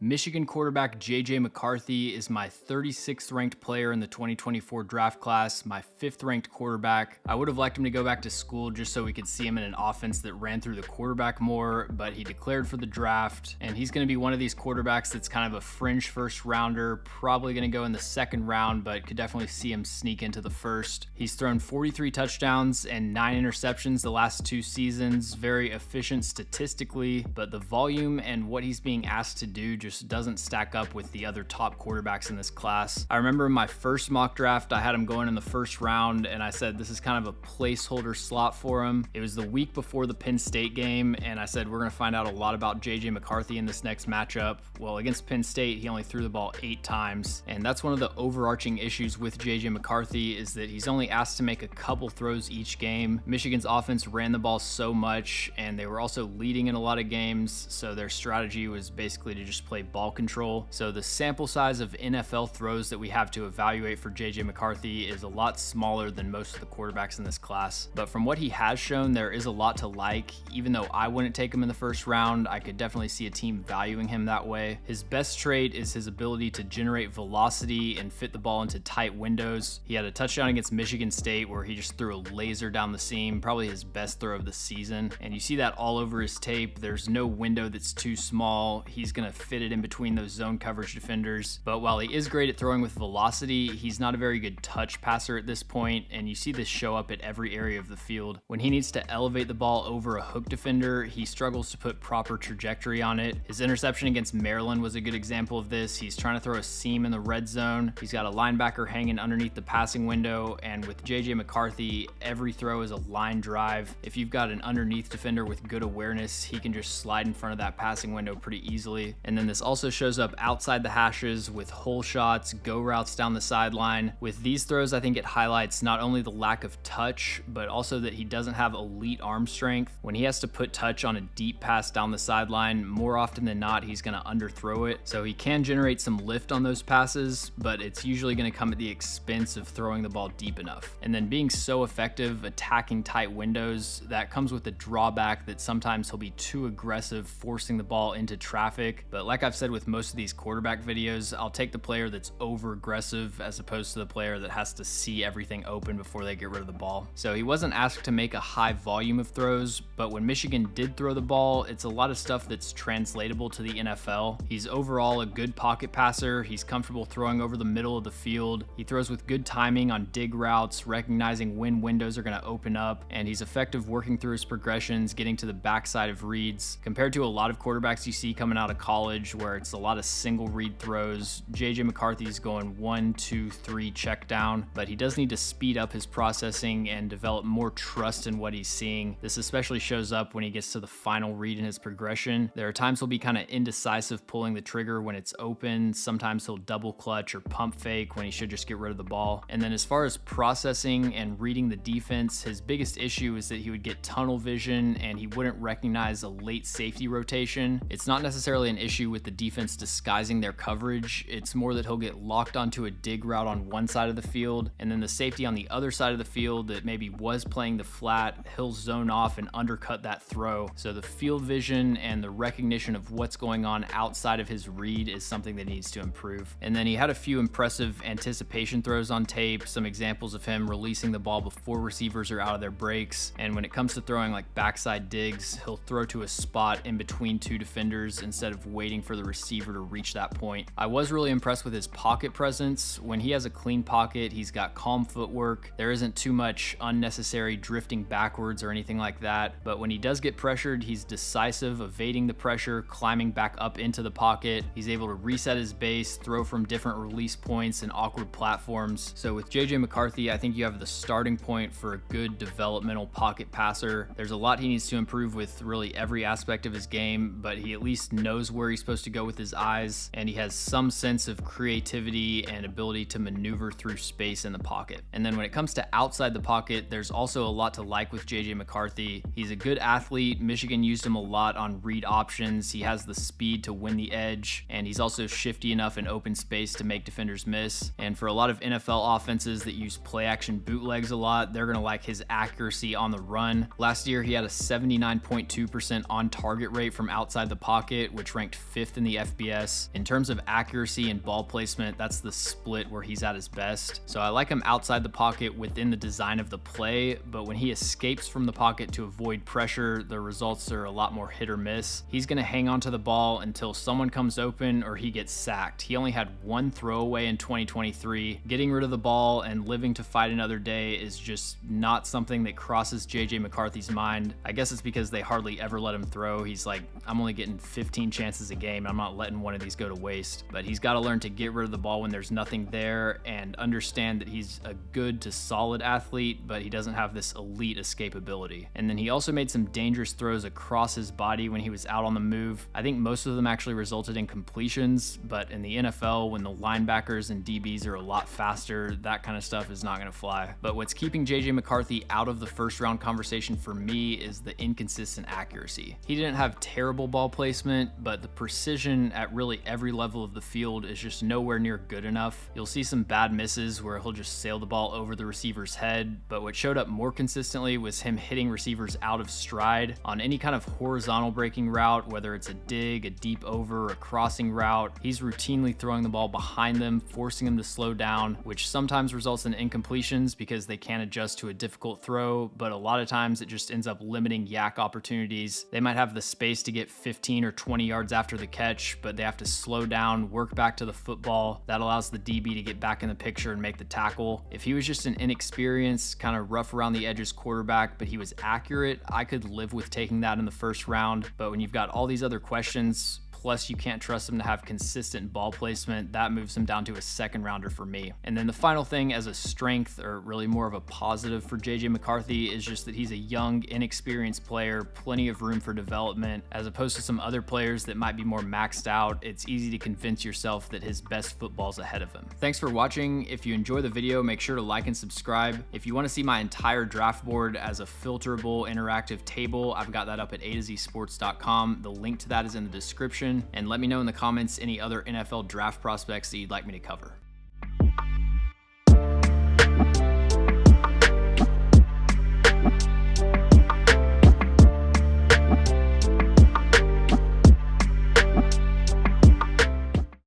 Michigan quarterback JJ McCarthy is my 36th ranked player in the 2024 draft class, my 5th ranked quarterback. I would have liked him to go back to school just so we could see him in an offense that ran through the quarterback more, but he declared for the draft, and he's going to be one of these quarterbacks that's kind of a fringe first rounder, probably going to go in the second round, but could definitely see him sneak into the first. He's thrown 43 touchdowns and 9 interceptions the last 2 seasons, very efficient statistically, but the volume and what he's being asked to do just doesn't stack up with the other top quarterbacks in this class. I remember in my first mock draft, I had him going in the first round, and I said this is kind of a placeholder slot for him. It was the week before the Penn State game, and I said we're going to find out a lot about JJ McCarthy in this next matchup. Well, against Penn State, he only threw the ball 8 times, and that's one of the overarching issues with JJ McCarthy is that he's only asked to make a couple throws each game. Michigan's offense ran the ball so much, and they were also leading in a lot of games, so their strategy was basically to just play ball control. So the sample size of NFL throws that we have to evaluate for JJ McCarthy is a lot smaller than most of the quarterbacks in this class. But from what he has shown, there is a lot to like. Even though I wouldn't take him in the first round, I could definitely see a team valuing him that way. His best trait is his ability to generate velocity and fit the ball into tight windows. He had a touchdown against Michigan State where he just threw a laser down the seam, probably his best throw of the season. And you see that all over his tape. There's no window that's too small. He's going to fit it in between those zone coverage defenders. But while he is great at throwing with velocity, he's not a very good touch passer at this point, and you see this show up at every area of the field. When he needs to elevate the ball over a hook defender, he struggles to put proper trajectory on it. His interception against Maryland was a good example of this. He's trying to throw a seam in the red zone. He's got a linebacker hanging underneath the passing window, and with JJ McCarthy, every throw is a line drive. If you've got an underneath defender with good awareness, he can just slide in front of that passing window pretty easily. And then this also shows up outside the hashes with hole shots, go routes down the sideline. With these throws, I think it highlights not only the lack of touch, but also that he doesn't have elite arm strength. When he has to put touch on a deep pass down the sideline, more often than not, he's going to underthrow it. So he can generate some lift on those passes, but it's usually going to come at the expense of throwing the ball deep enough. And then being so effective attacking tight windows, that comes with the drawback that sometimes he'll be too aggressive forcing the ball into traffic. But like I've said with most of these quarterback videos, I'll take the player that's over aggressive as opposed to the player that has to see everything open before they get rid of the ball. So he wasn't asked to make a high volume of throws, but when Michigan did throw the ball, it's a lot of stuff that's translatable to the NFL. He's overall a good pocket passer. He's comfortable throwing over the middle of the field. He throws with good timing on dig routes, recognizing when windows are going to open up, and he's effective working through his progressions, getting to the backside of reads. Compared to a lot of quarterbacks you see coming out of college where it's a lot of single read throws, JJ McCarthy's going 1, 2, 3 check down, but he does need to speed up his processing and develop more trust in what he's seeing. This especially shows up when he gets to the final read in his progression. There are times he'll be kind of indecisive pulling the trigger when it's open. Sometimes he'll double clutch or pump fake when he should just get rid of the ball. And then as far as processing and reading the defense, his biggest issue is that he would get tunnel vision and he wouldn't recognize a late safety rotation. It's not necessarily an issue with the defense disguising their coverage. It's more that he'll get locked onto a dig route on one side of the field, and then the safety on the other side of the field that maybe was playing the flat, he'll zone off and undercut that throw. So the field vision and the recognition of what's going on outside of his read is something that needs to improve. And then he had a few impressive anticipation throws on tape, some examples of him releasing the ball before receivers are out of their breaks. And when it comes to throwing like backside digs, he'll throw to a spot in between 2 defenders instead of waiting for the receiver to reach that point. I was really impressed with his pocket presence. When he has a clean pocket, he's got calm footwork. There isn't too much unnecessary drifting backwards or anything like that. But when he does get pressured, he's decisive, evading the pressure, climbing back up into the pocket. He's able to reset his base, throw from different release points and awkward platforms. So with JJ McCarthy, I think you have the starting point for a good developmental pocket passer. There's a lot he needs to improve with really every aspect of his game, but he at least knows where he's supposed to go with his eyes, and he has some sense of creativity and ability to maneuver through space in the pocket. And then when it comes to outside the pocket, there's also a lot to like with JJ McCarthy. He's a good athlete. Michigan used him a lot on read options. He has the speed to win the edge, and he's also shifty enough in open space to make defenders miss. And for a lot of NFL offenses that use play action bootlegs a lot, they're going to like his accuracy on the run. Last year, he had a 79.2% on target rate from outside the pocket, which ranked 5th 5th in the FBS. In terms of accuracy and ball placement, that's the split where he's at his best. So I like him outside the pocket within the design of the play, but when he escapes from the pocket to avoid pressure, the results are a lot more hit or miss. He's going to hang on to the ball until someone comes open or he gets sacked. He only had one throwaway in 2023. Getting rid of the ball and living to fight another day is just not something that crosses JJ McCarthy's mind. I guess it's because they hardly ever let him throw. He's like, I'm only getting 15 chances a game. I'm not letting one of these go to waste. But he's got to learn to get rid of the ball when there's nothing there and understand that he's a good to solid athlete, but he doesn't have this elite escapability. And then he also made some dangerous throws across his body when he was out on the move. I think most of them actually resulted in completions, but in the NFL, when the linebackers and DBs are a lot faster, that kind of stuff is not going to fly. But what's keeping JJ McCarthy out of the first round conversation for me is the inconsistent accuracy. He didn't have terrible ball placement, but the precision at really every level of the field is just nowhere near good enough. You'll see some bad misses where he'll just sail the ball over the receiver's head, but what showed up more consistently was him hitting receivers out of stride on any kind of horizontal breaking route, whether it's a dig, a deep over, a crossing route. He's routinely throwing the ball behind them, forcing them to slow down, which sometimes results in incompletions because they can't adjust to a difficult throw, but a lot of times it just ends up limiting yak opportunities. They might have the space to get 15 or 20 yards after the catch, but they have to slow down, work back to the football. That allows the DB to get back in the picture and make the tackle. If he was just an inexperienced, kind of rough around the edges quarterback, but he was accurate, I could live with taking that in the first round. But when you've got all these other questions, plus you can't trust him to have consistent ball placement, that moves him down to a second rounder for me. And then the final thing as a strength, or really more of a positive for JJ McCarthy, is just that he's a young, inexperienced player, plenty of room for development. As opposed to some other players that might be more maxed out, it's easy to convince yourself that his best football's ahead of him. Thanks for watching. If you enjoy the video, make sure to like and subscribe. If you want to see my entire draft board as a filterable interactive table, I've got that up at atozsports.com. The link to that is in the description. And let me know in the comments any other NFL draft prospects that you'd like me to cover.